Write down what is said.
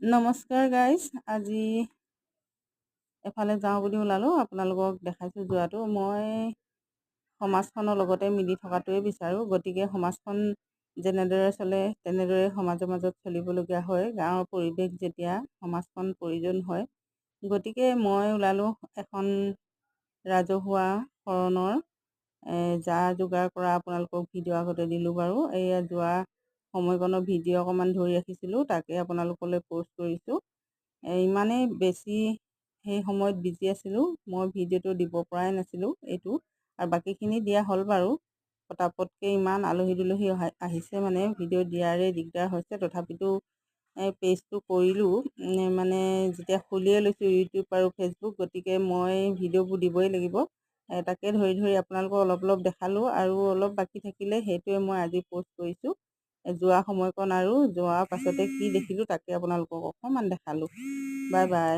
নমস্কাৰ গাইজ, আজি এফালে যাওঁ বুলি ওলালোঁ। আপোনালোকক দেখাইছোঁ যোৱাটো। মই সমাজখনৰ লগতে মিলি থকাটোৱে বিচাৰোঁ। গতিকে সমাজখন যেনেদৰে চলে তেনেদৰে সমাজৰ মাজত চলিবলগীয়া হয়। গাঁৱৰ পৰিৱেশ যেতিয়া সমাজখন প্ৰয়োজন হয়, গতিকে মই ওলালোঁ এখন ৰাজহুৱা শৰণৰ যা যোগাৰ কৰা আপোনালোকক ভিডিঅ' আগতে দিলোঁ বাৰু। এয়া যোৱা সময়কণৰ ভিডিঅ' অকণমান ধৰি ৰাখিছিলোঁ, তাকে আপোনালোকলৈ প'ষ্ট কৰিছোঁ। ইমানেই বেছি সেই সময়ত বিজি আছিলোঁ, মই ভিডিঅ'টো দিব পৰাই নাছিলোঁ এইটো, আৰু বাকীখিনি দিয়া হ'ল বাৰু। পটাপটকৈ ইমান আলহী দুলহী আহিছে মানে ভিডিঅ' দিয়াৰে দিগদাৰ হৈছে। তথাপিতো পেজটো কৰিলোঁ, মানে যেতিয়া খুলিয়ে লৈছোঁ ইউটিউব আৰু ফেচবুক, গতিকে মই ভিডিঅ'বোৰ দিবই লাগিব। তাকে ধৰি ধৰি আপোনালোকক অলপ অলপ দেখালোঁ, আৰু অলপ বাকী থাকিলে সেইটোৱে মই আজি প'ষ্ট কৰিছোঁ। যোৱা সময়কণ আৰু যোৱাৰ পাছতে কি দেখিলোঁ তাকে আপোনালোকক অকণমান দেখালোঁ। Bye bye.